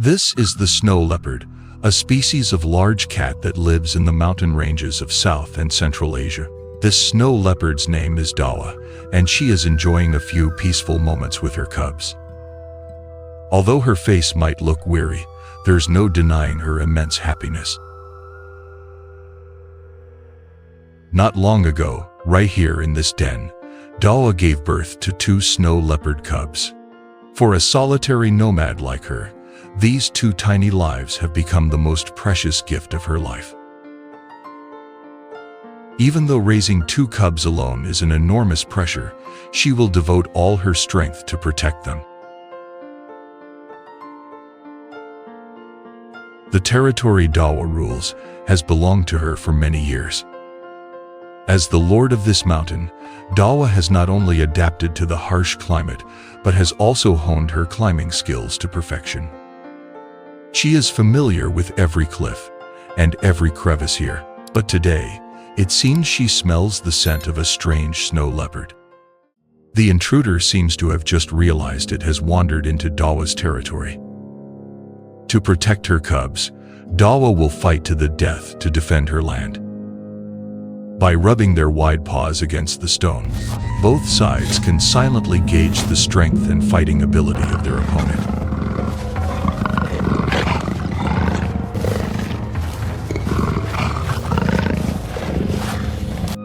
This is the snow leopard, a species of large cat that lives in the mountain ranges of South and Central Asia. This snow leopard's name is Dawa, and she is enjoying a few peaceful moments with her cubs. Although her face might look weary, there's no denying her immense happiness. Not long ago, right here in this den, Dawa gave birth to 2 snow leopard cubs. For a solitary nomad like her, these 2 tiny lives have become the most precious gift of her life. Even though raising 2 cubs alone is an enormous pressure, she will devote all her strength to protect them. The territory Dawa rules has belonged to her for many years. As the lord of this mountain, Dawa has not only adapted to the harsh climate, but has also honed her climbing skills to perfection. She is familiar with every cliff and every crevice here, but today, it seems she smells the scent of a strange snow leopard. The intruder seems to have just realized it has wandered into Dawa's territory. To protect her cubs, Dawa will fight to the death to defend her land. By rubbing their wide paws against the stone, both sides can silently gauge the strength and fighting ability of their opponent.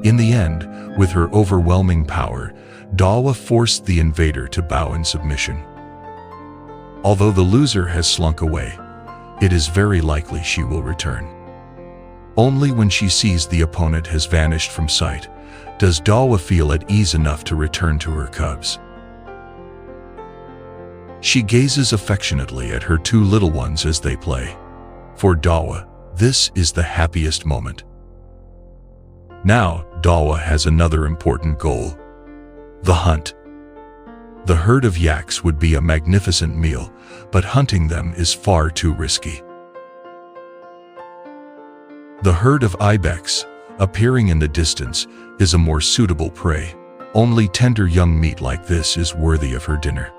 In the end, with her overwhelming power, Dawa forced the invader to bow in submission. Although the loser has slunk away, it is very likely she will return. Only when she sees the opponent has vanished from sight, does Dawa feel at ease enough to return to her cubs. She gazes affectionately at her 2 little ones as they play. For Dawa, this is the happiest moment. Now, Dawa has another important goal: the hunt. The herd of yaks would be a magnificent meal, but hunting them is far too risky. The herd of ibex, appearing in the distance, is a more suitable prey. Only tender young meat like this is worthy of her dinner.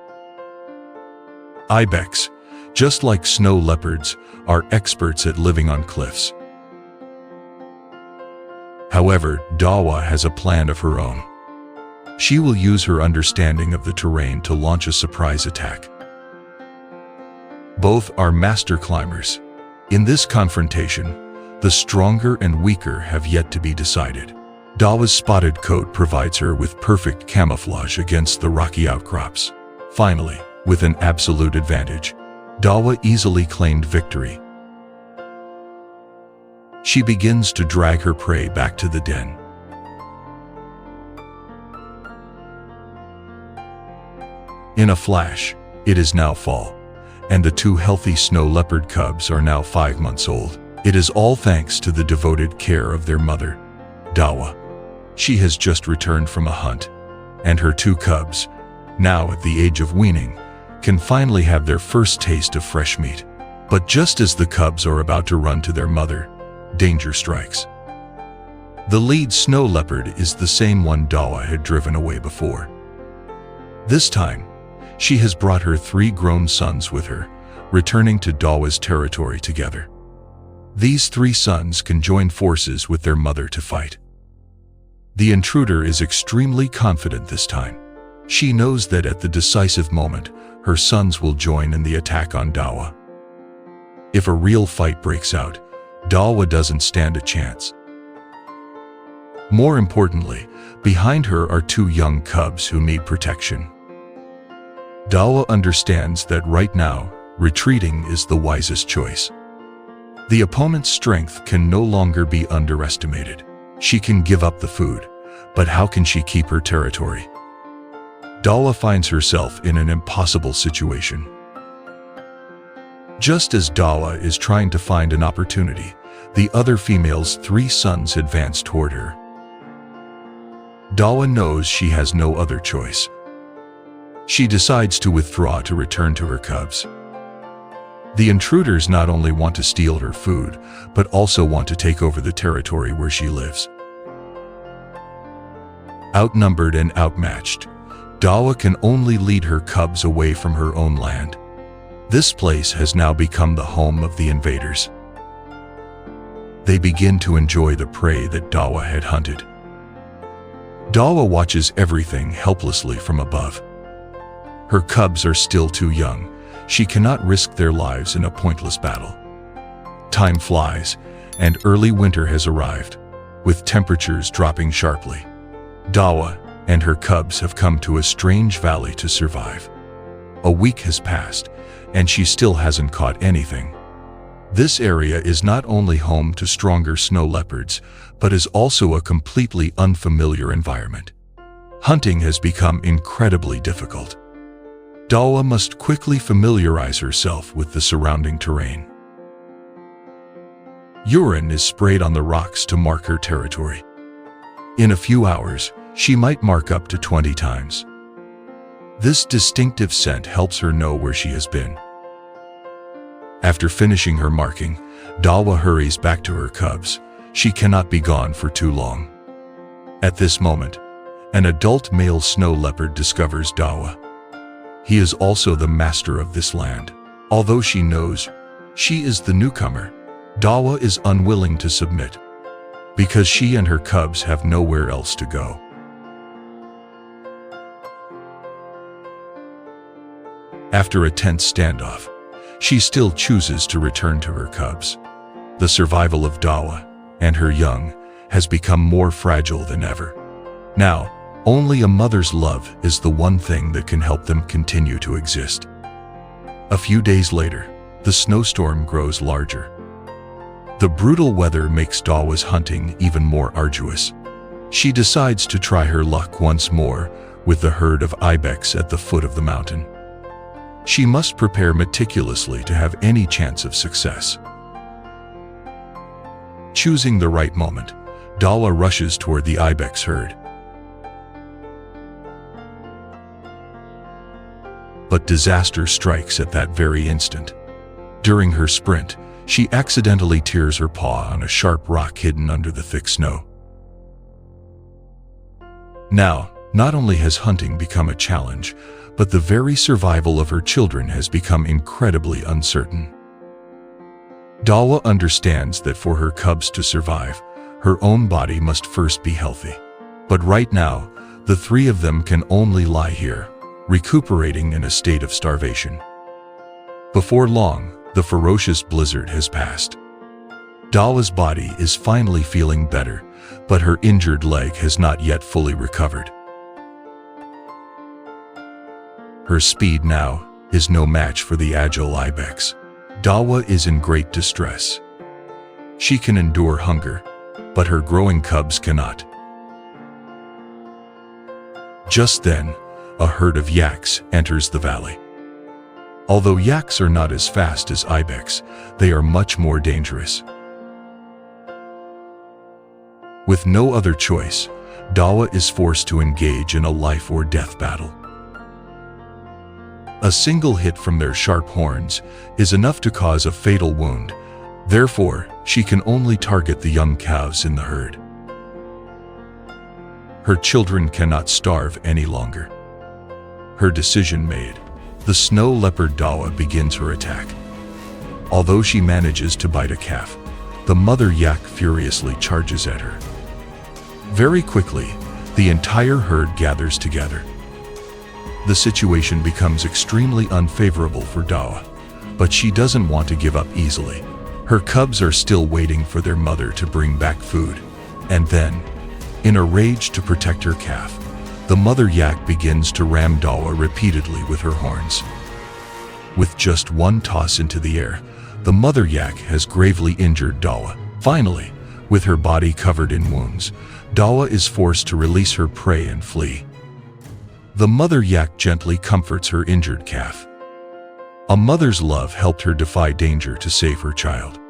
Ibex, just like snow leopards, are experts at living on cliffs. However, Dawa has a plan of her own. She will use her understanding of the terrain to launch a surprise attack. Both are master climbers. In this confrontation, the stronger and weaker have yet to be decided. Dawa's spotted coat provides her with perfect camouflage against the rocky outcrops. Finally, with an absolute advantage, Dawa easily claimed victory. She begins to drag her prey back to the den. In a flash, it is now fall, and the 2 healthy snow leopard cubs are now 5 months old. It is all thanks to the devoted care of their mother, Dawa. She has just returned from a hunt, and her 2 cubs, now at the age of weaning, can finally have their first taste of fresh meat. But just as the cubs are about to run to their mother, danger strikes. The lead snow leopard is the same one Dawa had driven away before. This time, she has brought her 3 grown sons with her, returning to Dawa's territory together. These 3 sons can join forces with their mother to fight. The intruder is extremely confident this time. She knows that at the decisive moment, her sons will join in the attack on Dawa. If a real fight breaks out, Dawa doesn't stand a chance. More importantly, behind her are 2 young cubs who need protection. Dawa understands that right now, retreating is the wisest choice. The opponent's strength can no longer be underestimated. She can give up the food, but how can she keep her territory? Dawa finds herself in an impossible situation. Just as Dawa is trying to find an opportunity, the other female's 3 sons advance toward her. Dawa knows she has no other choice. She decides to withdraw to return to her cubs. The intruders not only want to steal her food, but also want to take over the territory where she lives. Outnumbered and outmatched, Dawa can only lead her cubs away from her own land. This place has now become the home of the invaders. They begin to enjoy the prey that Dawa had hunted. Dawa watches everything helplessly from above. Her cubs are still too young. She cannot risk their lives in a pointless battle. Time flies, and early winter has arrived, with temperatures dropping sharply. Dawa and her cubs have come to a strange valley to survive. A week has passed, and she still hasn't caught anything. This area is not only home to stronger snow leopards, but is also a completely unfamiliar environment. Hunting has become incredibly difficult. Dawa must quickly familiarize herself with the surrounding terrain. Urine is sprayed on the rocks to mark her territory. In a few hours, she might mark up to 20 times. This distinctive scent helps her know where she has been. After finishing her marking, Dawa hurries back to her cubs. She cannot be gone for too long. At this moment, an adult male snow leopard discovers Dawa. He is also the master of this land. Although she knows she is the newcomer, Dawa is unwilling to submit, because she and her cubs have nowhere else to go. After a tense standoff, she still chooses to return to her cubs. The survival of Dawa and her young has become more fragile than ever. Now, only a mother's love is the one thing that can help them continue to exist. A few days later, the snowstorm grows larger. The brutal weather makes Dawa's hunting even more arduous. She decides to try her luck once more with the herd of ibex at the foot of the mountain. She must prepare meticulously to have any chance of success. Choosing the right moment, Dawa rushes toward the ibex herd. But disaster strikes at that very instant. During her sprint, she accidentally tears her paw on a sharp rock hidden under the thick snow. Now, not only has hunting become a challenge, but the very survival of her children has become incredibly uncertain. Dawa understands that for her cubs to survive, her own body must first be healthy. But right now, the three of them can only lie here, recuperating in a state of starvation. Before long, the ferocious blizzard has passed. Dawa's body is finally feeling better, but her injured leg has not yet fully recovered. Her speed now is no match for the agile ibex. Dawa is in great distress. She can endure hunger, but her growing cubs cannot. Just then, a herd of yaks enters the valley. Although yaks are not as fast as ibex, they are much more dangerous. With no other choice, Dawa is forced to engage in a life-or-death battle. A single hit from their sharp horns is enough to cause a fatal wound. Therefore, she can only target the young calves in the herd. Her children cannot starve any longer. Her decision made, the snow leopard Dawa begins her attack. Although she manages to bite a calf, the mother yak furiously charges at her. Very quickly, the entire herd gathers together. The situation becomes extremely unfavorable for Dawa, but she doesn't want to give up easily. Her cubs are still waiting for their mother to bring back food, and then, in a rage to protect her calf, the mother yak begins to ram Dawa repeatedly with her horns. With just one toss into the air, the mother yak has gravely injured Dawa. Finally, with her body covered in wounds, Dawa is forced to release her prey and flee. The mother yak gently comforts her injured calf. A mother's love helped her defy danger to save her child.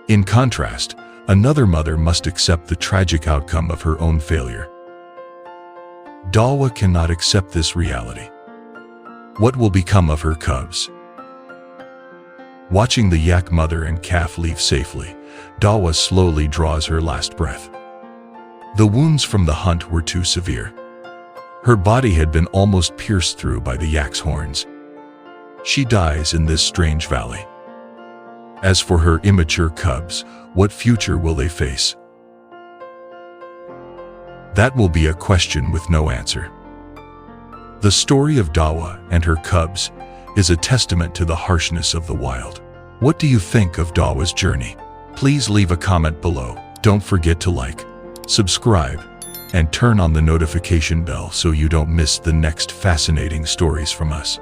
In contrast, another mother must accept the tragic outcome of her own failure. Dawa cannot accept this reality. What will become of her cubs? Watching the yak mother and calf leave safely, Dawa slowly draws her last breath. The wounds from the hunt were too severe. Her body had been almost pierced through by the yak's horns. She dies in this strange valley. As for her immature cubs, what future will they face? That will be a question with no answer. The story of Dawa and her cubs is a testament to the harshness of the wild. What do you think of Dawa's journey? Please leave a comment below. Don't forget to like, subscribe, and turn on the notification bell so you don't miss the next fascinating stories from us.